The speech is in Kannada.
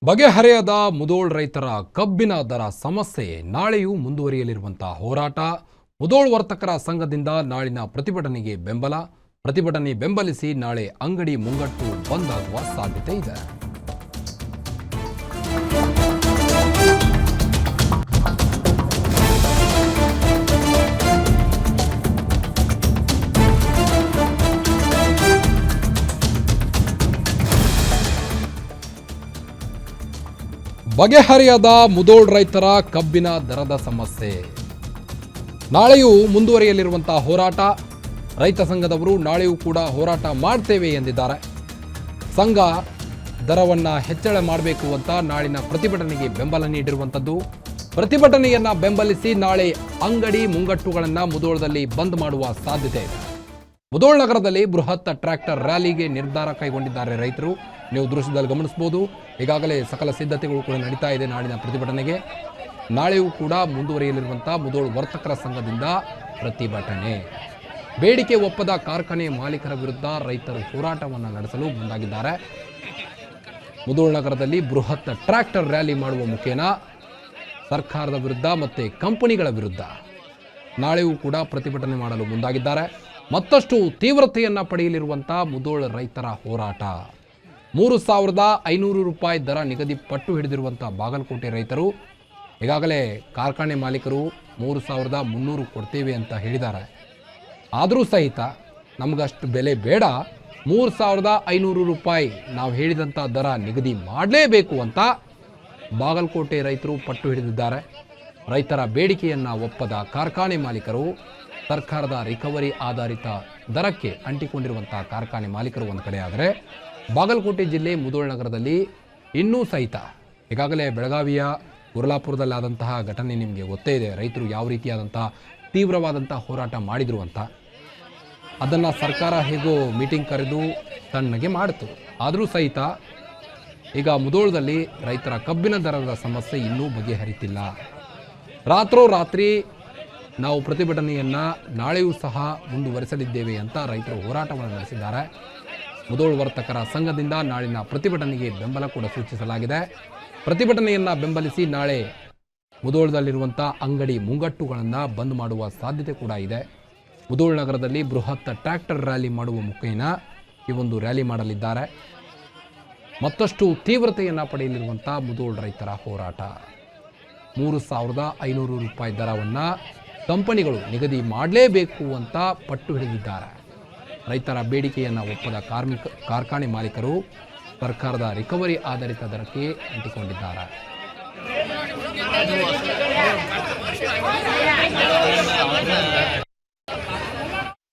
ಬಗೆಹರೆಯದ ಮುಧೋಳ್ ರೈತರ ಕಬ್ಬಿನ ದರ ಸಮಸ್ಯೆ ನಾಳೆಯೂ ಮುಂದುವರಿಯಲಿರುವಂತಹ ಹೋರಾಟ. ಮುಧೋಳ್ ವರ್ತಕರ ಸಂಘದಿಂದ ನಾಳಿನ ಪ್ರತಿಭಟನೆಗೆ ಪ್ರತಿಭಟನೆ ಬೆಂಬಲಿಸಿ ನಾಳೆ ಅಂಗಡಿ ಮುಂಗಟ್ಟು ಬಂದ್ ಆಗುವ ಸಾಧ್ಯತೆ ಇದೆ. ಬಗೆಹರಿಯದ ಮುಧೋಳ್ ರೈತರ ಕಬ್ಬಿನ ದರದ ಸಮಸ್ಯೆ ನಾಳೆಯೂ ಮುಂದುವರಿಯಲಿರುವಂತಹ ಹೋರಾಟ. ರೈತ ಸಂಘದವರು ನಾಳೆಯೂ ಕೂಡ ಹೋರಾಟ ಮಾಡ್ತೇವೆ ಎಂದಿದ್ದಾರೆ. ಸಂಘ ದರವನ್ನು ಹೆಚ್ಚಳ ಮಾಡಬೇಕು ಅಂತ ನಾಳಿನ ಪ್ರತಿಭಟನೆಗೆ ಬೆಂಬಲ ನೀಡಿರುವಂಥದ್ದು. ಪ್ರತಿಭಟನೆಯನ್ನ ಬೆಂಬಲಿಸಿ ನಾಳೆ ಅಂಗಡಿ ಮುಂಗಟ್ಟುಗಳನ್ನು ಮುಧೋಳದಲ್ಲಿ ಬಂದ್ ಮಾಡುವ ಸಾಧ್ಯತೆ ಇದೆ. ಮುಧೋಳ್ ನಗರದಲ್ಲಿ ಬೃಹತ್ ಟ್ರ್ಯಾಕ್ಟರ್ ರ್ಯಾಲಿಗೆ ನಿರ್ಧಾರ ಕೈಗೊಂಡಿದ್ದಾರೆ ರೈತರು. ನೀವು ದೃಶ್ಯದಲ್ಲಿ ಗಮನಿಸಬಹುದು. ಈಗಾಗಲೇ ಸಕಲ ಸಿದ್ಧತೆಗಳು ಕೂಡ ನಡೀತಾ ಇದೆ ನಾಳಿನ ಪ್ರತಿಭಟನೆಗೆ. ನಾಳೆಯೂ ಕೂಡ ಮುಂದುವರಿಯಲಿರುವಂತಹ ಮುಧೋಳ್ ವರ್ತಕರ ಸಂಘದಿಂದ ಪ್ರತಿಭಟನೆ. ಬೇಡಿಕೆ ಒಪ್ಪದ ಕಾರ್ಖಾನೆ ಮಾಲೀಕರ ವಿರುದ್ಧ ರೈತರು ಹೋರಾಟವನ್ನು ನಡೆಸಲು ಮುಂದಾಗಿದ್ದಾರೆ. ಮುಧೋಳ್ ನಗರದಲ್ಲಿ ಬೃಹತ್ ಟ್ರ್ಯಾಕ್ಟರ್ ರ್ಯಾಲಿ ಮಾಡುವ ಮುಖೇನ ಸರ್ಕಾರದ ವಿರುದ್ಧ ಮತ್ತು ಕಂಪನಿಗಳ ವಿರುದ್ಧ ನಾಳೆಯೂ ಕೂಡ ಪ್ರತಿಭಟನೆ ಮಾಡಲು ಮುಂದಾಗಿದ್ದಾರೆ. ಮತ್ತಷ್ಟು ತೀವ್ರತೆಯನ್ನು ಪಡೆಯಲಿರುವಂತಹ ಮುಧೋಳ್ ರೈತರ ಹೋರಾಟ. 3,500 ರೂಪಾಯಿ ದರ ನಿಗದಿ ಪಟ್ಟು ಹಿಡಿದಿರುವಂಥ ಬಾಗಲಕೋಟೆ ರೈತರು ಈಗಾಗಲೇ ಕಾರ್ಖಾನೆ ಮಾಲೀಕರು 3,300 ಕೊಡ್ತೇವೆ ಅಂತ ಹೇಳಿದ್ದಾರೆ. ಆದರೂ ಸಹಿತ ನಮಗಷ್ಟು ಬೆಲೆ ಬೇಡ, 3,500 ರೂಪಾಯಿ ನಾವು ಹೇಳಿದಂಥ ದರ ನಿಗದಿ ಮಾಡಲೇಬೇಕು ಅಂತ ಬಾಗಲಕೋಟೆ ರೈತರು ಪಟ್ಟು ಹಿಡಿದಿದ್ದಾರೆ. ರೈತರ ಬೇಡಿಕೆಯನ್ನು ಒಪ್ಪದ ಕಾರ್ಖಾನೆ ಮಾಲೀಕರು, ಸರ್ಕಾರದ ರಿಕವರಿ ಆಧಾರಿತ ದರಕ್ಕೆ ಅಂಟಿಕೊಂಡಿರುವಂಥ ಕಾರ್ಖಾನೆ ಮಾಲೀಕರು ಒಂದು ಕಡೆ ಆದರೆ, ಬಾಗಲಕೋಟೆ ಜಿಲ್ಲೆ ಮುಧೋಳ್ ನಗರದಲ್ಲಿ ಇನ್ನೂ ಸಹಿತ ಈಗಾಗಲೇ ಬೆಳಗಾವಿಯ ಗುರ್ಲಾಪುರದಲ್ಲಾದಂತಹ ಘಟನೆ ನಿಮಗೆ ಗೊತ್ತೇ ಇದೆ. ರೈತರು ಯಾವ ರೀತಿಯಾದಂತಹ ತೀವ್ರವಾದಂಥ ಹೋರಾಟ ಮಾಡಿದರು ಅಂತ. ಅದನ್ನು ಸರ್ಕಾರ ಹೇಗೋ ಮೀಟಿಂಗ್ ಕರೆದು ತಣ್ಣಗೆ ಮಾಡಿತು. ಆದರೂ ಸಹಿತ ಈಗ ಮುಧೋಳದಲ್ಲಿ ರೈತರ ಕಬ್ಬಿನ ದರದ ಸಮಸ್ಯೆ ಇನ್ನೂ ಬಗೆಹರಿತಿಲ್ಲ. ರಾತ್ರೋರಾತ್ರಿ ನಾವು ಪ್ರತಿಭಟನೆಯನ್ನು ನಾಳೆಯೂ ಸಹ ಮುಂದುವರಿಸಲಿದ್ದೇವೆ ಅಂತ ರೈತರು ಹೋರಾಟವನ್ನು ನಡೆಸಿದ್ದಾರೆ. ಮುಧೋಳ್ ವರ್ತಕರ ಸಂಘದಿಂದ ನಾಳಿನ ಪ್ರತಿಭಟನೆಗೆ ಬೆಂಬಲ ಕೂಡ ಸೂಚಿಸಲಾಗಿದೆ. ಪ್ರತಿಭಟನೆಯನ್ನು ಬೆಂಬಲಿಸಿ ನಾಳೆ ಮುಧೋಳದಲ್ಲಿರುವಂಥ ಅಂಗಡಿ ಮುಂಗಟ್ಟುಗಳನ್ನು ಬಂದ್ ಮಾಡುವ ಸಾಧ್ಯತೆ ಕೂಡ ಇದೆ. ಮುಧೋಳ್ ನಗರದಲ್ಲಿ ಬೃಹತ್ ಟ್ರ್ಯಾಕ್ಟರ್ ರ್ಯಾಲಿ ಮಾಡುವ ಮುಖೇನ ಈ ಒಂದು ರ್ಯಾಲಿ ಮಾಡಲಿದ್ದಾರೆ. ಮತ್ತಷ್ಟು ತೀವ್ರತೆಯನ್ನು ಪಡೆಯಲಿರುವಂಥ ಮುಧೋಳ್ ರೈತರ ಹೋರಾಟ. 3,500 ರೂಪಾಯಿ ದರವನ್ನು ಕಂಪನಿಗಳು ನಿಗದಿ ಮಾಡಲೇಬೇಕು ಅಂತ ಪಟ್ಟು ಹಿಡಿದಿದ್ದಾರೆ. ರೈತರ ಬೇಡಿಕೆಯನ್ನು ಒಪ್ಪದ ಕಾರ್ಖಾನೆ ಮಾಲೀಕರು ಸರ್ಕಾರದ ರಿಕವರಿ ಆಧಾರಿತ ದರಕ್ಕೆ ಅಂಟಿಕೊಂಡಿದ್ದಾರೆ.